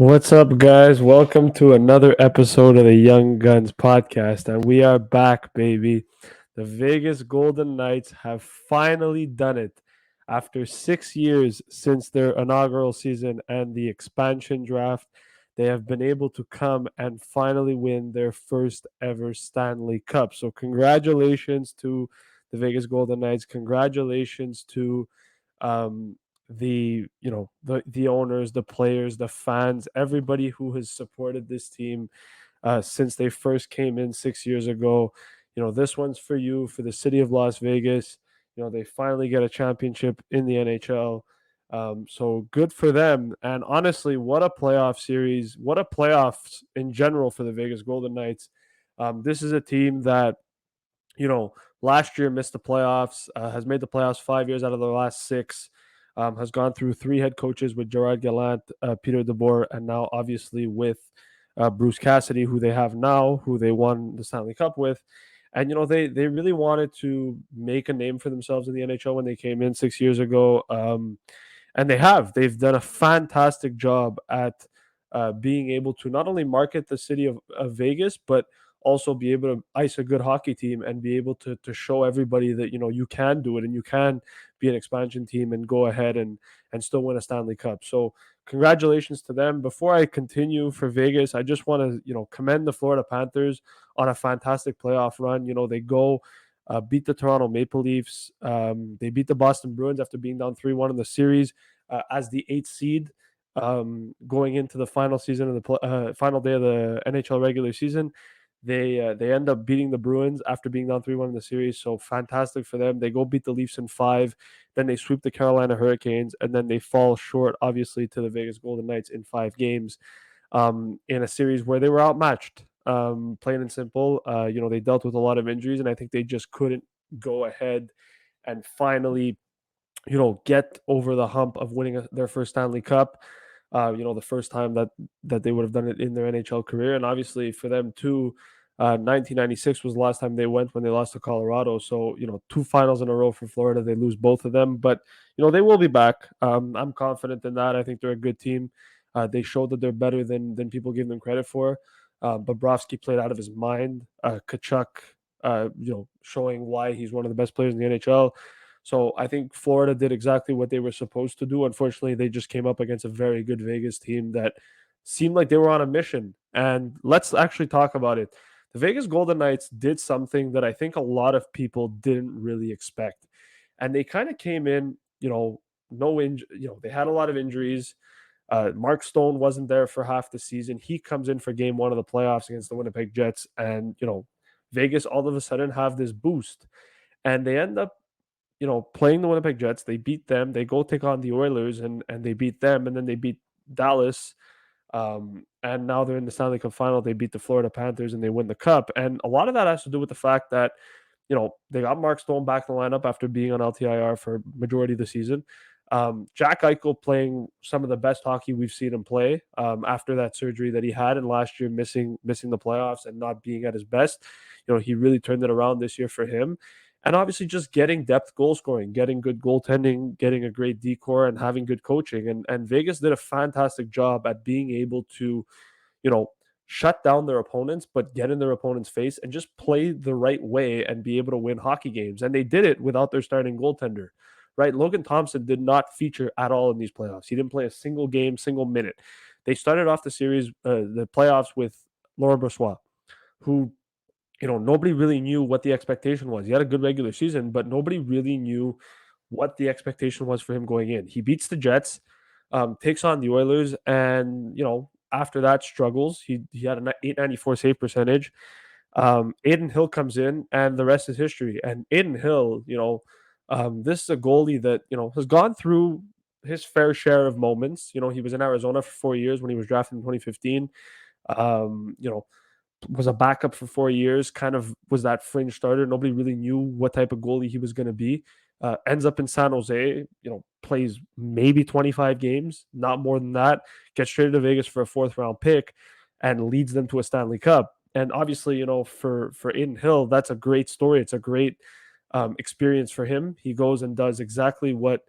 What's up, guys? Welcome to another episode of the Young Guns podcast. And we are back, baby. The Vegas Golden Knights have finally done it. After 6 years since their inaugural season and the expansion draft, they have been able to come and finally win their first ever Stanley Cup. So, congratulations to the Vegas Golden Knights. Congratulations to um, the owners, the players, the fans, everybody who has supported this team since they first came in 6 years ago. This one's for you, for the city of Las Vegas. They finally get a championship in the NHL. So good for them. And honestly, what a playoff series, what a playoffs in general for the Vegas Golden Knights. This is a team that last year missed the playoffs, has made the playoffs 5 years out of the last six, has gone through three head coaches with Gerard Gallant, Peter DeBoer, and now obviously with Bruce Cassidy, who they have now, who they won the Stanley Cup with. And they really wanted to make a name for themselves in the NHL when they came in 6 years ago, and they have. They've done a fantastic job at being able to not only market the city of Vegas, but also be able to ice a good hockey team and be able to show everybody that you can do it and you can be an expansion team and go ahead and still win a Stanley Cup. So congratulations to them. Before I continue for Vegas, I just want to commend the Florida Panthers on a fantastic playoff run. They go beat the Toronto Maple Leafs. They beat the Boston Bruins after being down 3-1 in the series as the eighth seed, going into the final season of the final day of the NHL regular season. They end up beating the Bruins after being down 3-1 in the series. So fantastic for them. They go beat the Leafs in 5. Then they sweep the Carolina Hurricanes, and then they fall short, obviously, to the Vegas Golden Knights in 5 games, in a series where they were outmatched. Plain and simple. They dealt with a lot of injuries, and I think they just couldn't go ahead and finally, get over the hump of winning their first Stanley Cup. The first time that they would have done it in their NHL career, and obviously for them too. 1996 was the last time they went when they lost to Colorado. So, two finals in a row for Florida. They lose both of them, but, they will be back. I'm confident in that. I think they're a good team. They showed that they're better than people give them credit for. Bobrovsky played out of his mind. Kachuk, showing why he's one of the best players in the NHL. So I think Florida did exactly what they were supposed to do. Unfortunately, they just came up against a very good Vegas team that seemed like they were on a mission. And let's actually talk about it. The Vegas Golden Knights did something that I think a lot of people didn't really expect. And they kind of came in, they had a lot of injuries. Mark Stone wasn't there for half the season. He comes in for game one of the playoffs against the Winnipeg Jets. And, Vegas all of a sudden have this boost. And they end up playing the Winnipeg Jets. They beat them. They go take on the Oilers and they beat them. And then they beat Dallas. And now they're in the Stanley Cup final. They beat the Florida Panthers and they win the cup. And a lot of that has to do with the fact that, they got Mark Stone back in the lineup after being on LTIR for majority of the season. Jack Eichel playing some of the best hockey we've seen him play after that surgery that he had, and last year missing the playoffs and not being at his best. He really turned it around this year for him. And obviously just getting depth goal scoring, getting good goaltending, getting a great decor, and having good coaching. And Vegas did a fantastic job at being able to, shut down their opponents, but get in their opponent's face and just play the right way and be able to win hockey games. And they did it without their starting goaltender, right? Logan Thompson did not feature at all in these playoffs. He didn't play a single game, single minute. They started off the series, the playoffs, with Laurent Brossoit, who nobody really knew what the expectation was. He had a good regular season, but nobody really knew what the expectation was for him going in. He beats the Jets, takes on the Oilers, and after that struggles. He had an 894 save percentage. Aiden Hill comes in, and the rest is history. And Aiden Hill, this is a goalie that has gone through his fair share of moments. He was in Arizona for 4 years when he was drafted in 2015. Um, you know, was a backup for 4 years, kind of was that fringe starter. Nobody really knew what type of goalie he was going to be. Ends up in San Jose, plays maybe 25 games, not more than that, gets traded to Vegas for a fourth round pick and leads them to a Stanley Cup. And obviously, for Aiden Hill, that's a great story. It's a great experience for him. He goes and does exactly what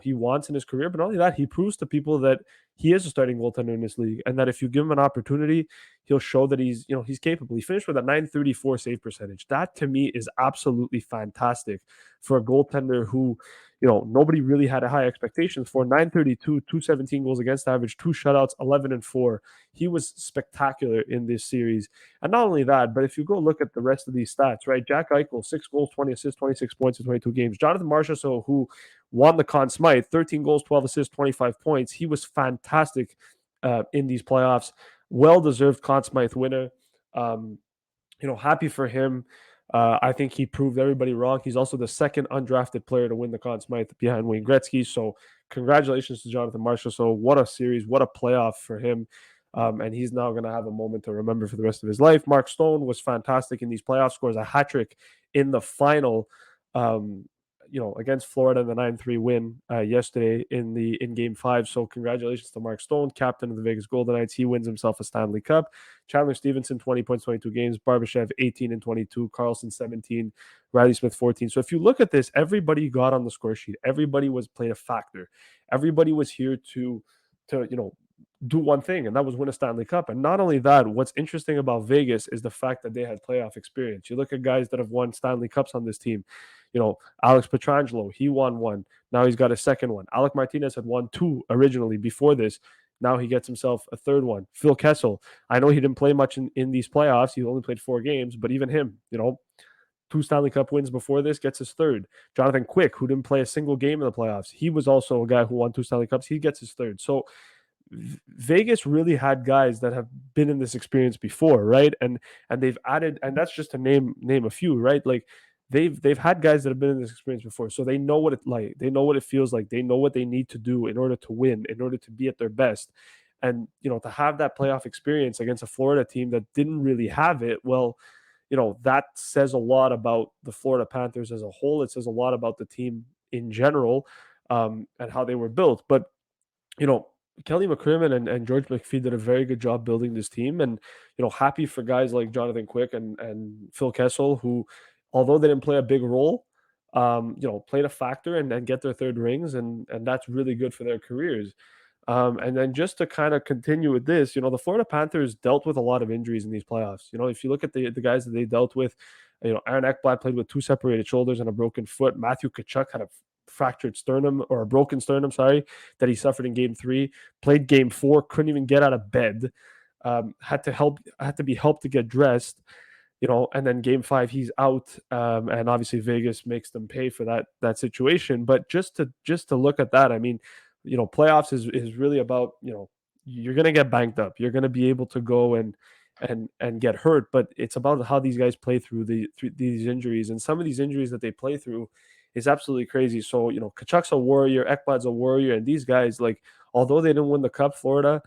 he wants in his career. But not only that, he proves to people that he is a starting goaltender in this league, and that if you give him an opportunity, he'll show that he's capable. He finished with a 934 save percentage. That to me is absolutely fantastic for a goaltender who, nobody really had a high expectations for. 932, 217 goals against average, 2 shutouts, 11-4. He was spectacular in this series. And not only that, but if you go look at the rest of these stats, right? Jack Eichel, 6 goals, 20 assists, 26 points in 22 games. Jonathan Marchessault, who won the Conn Smythe, 13 goals, 12 assists, 25 points. He was fantastic in these playoffs. Well-deserved Conn Smythe winner. Happy for him. I think he proved everybody wrong. He's also the second undrafted player to win the Conn Smythe behind Wayne Gretzky. So congratulations to Jonathan Marchessault. So what a series, what a playoff for him. And he's now going to have a moment to remember for the rest of his life. Mark Stone was fantastic in these playoffs, scores a hat trick in the final, against Florida in the 9-3 win yesterday in Game 5. So congratulations to Mark Stone, captain of the Vegas Golden Knights. He wins himself a Stanley Cup. Chandler Stevenson, 20 points, 22 games. Barbashev, 18 and 22. Carlson, 17. Riley Smith, 14. So if you look at this, everybody got on the score sheet. Everybody played a factor. Everybody was here to do one thing, and that was win a Stanley Cup. And not only that, what's interesting about Vegas is the fact that they had playoff experience. You look at guys that have won Stanley Cups on this team. Alex Pietrangelo, he won one. Now he's got a second one. Alec Martinez had won 2 originally before this. Now he gets himself a third one. Phil Kessel, I know he didn't play much in these playoffs. He only played 4 games, but even him, 2 Stanley Cup wins before this, gets his third. Jonathan Quick, who didn't play a single game in the playoffs, he was also a guy who won 2 Stanley Cups. He gets his third. So Vegas really had guys that have been in this experience before, right? And they've added, and that's just to name a few, right? Like they've had guys that have been in this experience before, so they know what it's like. They know what it feels like. They know what they need to do in order to win, in order to be at their best. And to have that playoff experience against a Florida team that didn't really have it, well, that says a lot about the Florida Panthers as a whole. It says a lot about the team in general, and how they were built. But Kelly McCrimmon and George McPhee did a very good job building this team. And, happy for guys like Jonathan Quick and Phil Kessel, who, although they didn't play a big role, played a factor and get their third rings. And that's really good for their careers. And then just to kind of continue with this, the Florida Panthers dealt with a lot of injuries in these playoffs. If you look at the guys that they dealt with, Aaron Ekblad played with 2 separated shoulders and a broken foot. Matthew Tkachuk had a fractured sternum, or a broken sternum, that he suffered in Game 3. Played Game 4, couldn't even get out of bed. Had to be helped to get dressed. And then Game 5 he's out, and obviously Vegas makes them pay for that situation. But just to look at that, I mean, playoffs is really about, you're gonna get banged up. You're gonna be able to go and get hurt, but it's about how these guys play through these injuries. And some of these injuries that they play through is absolutely crazy. So, Kachuk's a warrior, Ekblad's a warrior, and these guys, like, although they didn't win the Cup, Florida,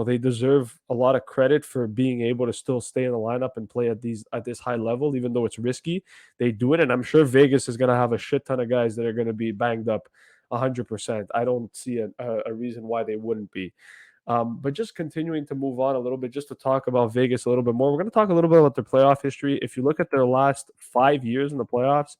they deserve a lot of credit for being able to still stay in the lineup and play at this high level, even though it's risky. They do it, and I'm sure Vegas is going to have a shit ton of guys that are going to be banged up 100%. I don't see a reason why they wouldn't be. But just continuing to move on a little bit, just to talk about Vegas a little bit more, we're going to talk a little bit about their playoff history. If you look at their last 5 years in the playoffs,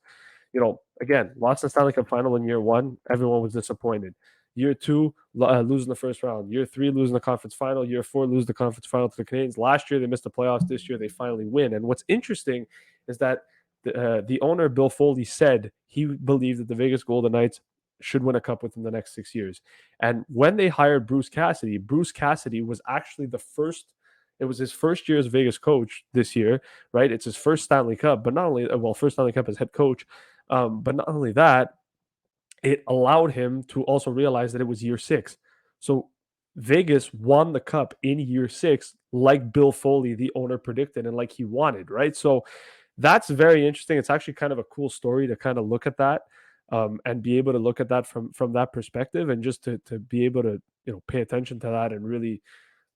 again, lost the Stanley Cup final in year 1. Everyone was disappointed. Year 2, losing the first round. Year 3, losing the conference final. Year 4, lose the conference final to the Canadiens. Last year, they missed the playoffs. This year, they finally win. And what's interesting is that the owner, Bill Foley, said he believed that the Vegas Golden Knights should win a cup within the next 6 years. And when they hired Bruce Cassidy was actually it was his first year as Vegas coach this year, right? It's his first Stanley Cup, but not only, first Stanley Cup as head coach, but not only that, it allowed him to also realize that it was year 6. So Vegas won the cup in year 6, like Bill Foley, the owner, predicted and like he wanted, right? So that's very interesting. It's actually kind of a cool story to kind of look at that, and be able to look at that from that perspective, and just to be able to pay attention to that and really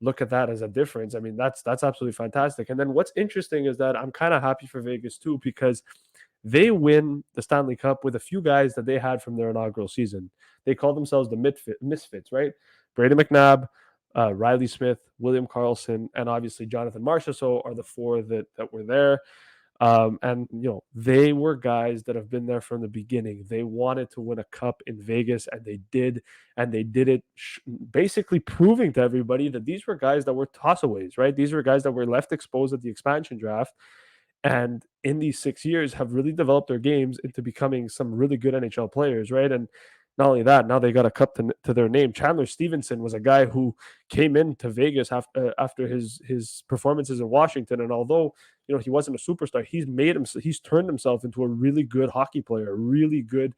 look at that as a difference. I mean, that's absolutely fantastic. And then what's interesting is that I'm kind of happy for Vegas too, because they win the Stanley Cup with a few guys that they had from their inaugural season. They call themselves the Misfits, right? Brady McNabb, Riley Smith, William Karlsson, and obviously Jonathan Marchessault are the 4 that were there. And they were guys that have been there from the beginning. They wanted to win a cup in Vegas, and they did, it, basically proving to everybody that these were guys that were tossaways, right? These were guys that were left exposed at the expansion draft, and in these 6 years have really developed their games into becoming some really good NHL players, right? And not only that, now they got a cup to their name. Chandler Stevenson was a guy who came into Vegas after his performances in Washington, and although he wasn't a superstar, he's turned himself into a really good hockey player, a really good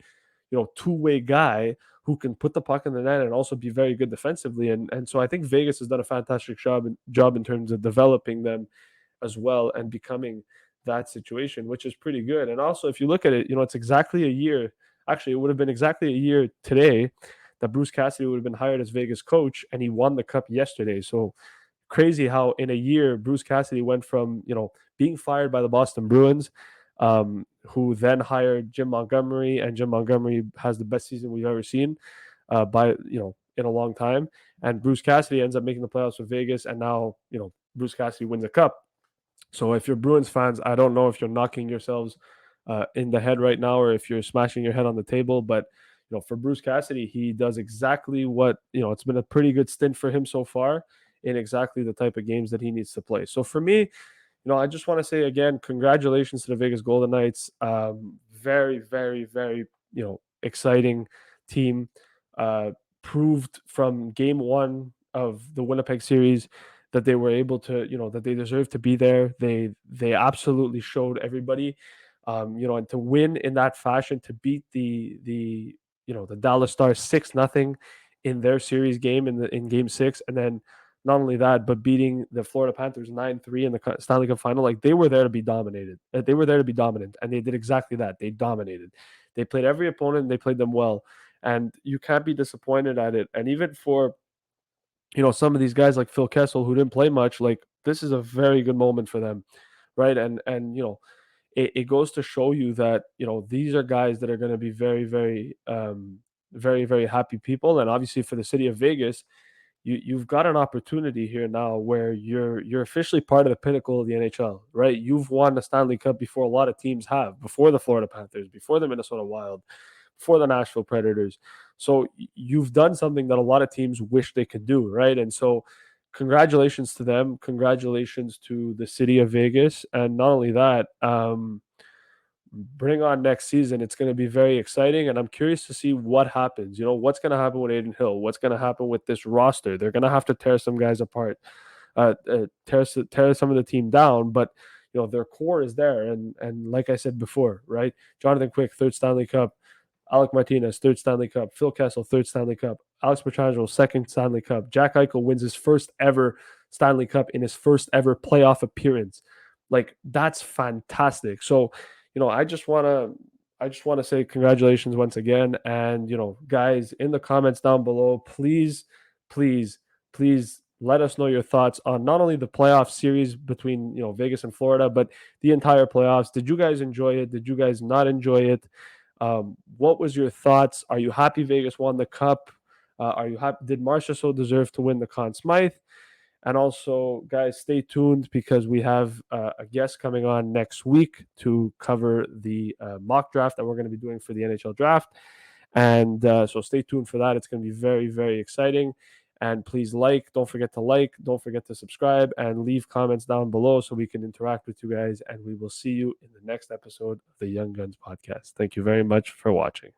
two-way guy who can put the puck in the net and also be very good defensively. And so I think Vegas has done a fantastic job in terms of developing them as well and becoming that situation, which is pretty good. And also, if you look at it, it's exactly a year. Actually, it would have been exactly a year today that Bruce Cassidy would have been hired as Vegas coach, and he won the cup yesterday. So crazy how in a year Bruce Cassidy went from being fired by the Boston Bruins, who then hired Jim Montgomery, and Jim Montgomery has the best season we've ever seen in a long time. And Bruce Cassidy ends up making the playoffs with Vegas, and now Bruce Cassidy wins a cup. So if you're Bruins fans, I don't know if you're knocking yourselves in the head right now or if you're smashing your head on the table, but for Bruce Cassidy, he does exactly what it's been a pretty good stint for him so far in exactly the type of games that he needs to play. So for me, I just want to say again, congratulations to the Vegas Golden Knights. Very, very, very exciting team. Proved from game one of the Winnipeg series that they were able to, that they deserve to be there. They absolutely showed everybody, and to win in that fashion, to beat the Dallas Stars 6-0 in their series game in Game 6, and then not only that, but beating the Florida Panthers 9-3 in the Stanley Cup final. Like, they were there to be dominated. They were there to be dominant, and they did exactly that. They dominated. They played every opponent, and they played them well, and you can't be disappointed at it. And even for some of these guys like Phil Kessel, who didn't play much, like, this is a very good moment for them, right? And it goes to show you that these are guys that are going to be very, very, very, very happy people. And obviously for the city of Vegas, you've got an opportunity here now where you're officially part of the pinnacle of the NHL, right? You've won the Stanley Cup before a lot of teams have, before the Florida Panthers, before the Minnesota Wild, before the Nashville Predators. So you've done something that a lot of teams wish they could do, right? And so congratulations to them. Congratulations to the city of Vegas. And not only that, bring on next season. It's going to be very exciting, and I'm curious to see what happens. What's going to happen with Adin Hill? What's going to happen with this roster? They're going to have to tear some guys apart, tear some of the team down, but their core is there. And like I said before, right? Jonathan Quick, third Stanley Cup. Alec Martinez, third Stanley Cup. Phil Kessel, third Stanley Cup. Alex Pietrangelo, second Stanley Cup. Jack Eichel wins his first ever Stanley Cup in his first ever playoff appearance. Like, that's fantastic. So, I just want to say congratulations once again. And, guys, in the comments down below, please, please, please let us know your thoughts on not only the playoff series between, Vegas and Florida, but the entire playoffs. Did you guys enjoy it? Did you guys not enjoy it? What was your thoughts? Are you happy Vegas won the cup? Are you happy? Did Marchessault deserve to win the Conn Smythe? And also, guys, stay tuned because we have a guest coming on next week to cover the mock draft that we're going to be doing for the NHL draft. And so stay tuned for that. It's going to be very, very exciting. And please don't forget to subscribe, and leave comments down below so we can interact with you guys. And we will see you in the next episode of the Young Guns podcast. Thank you very much for watching.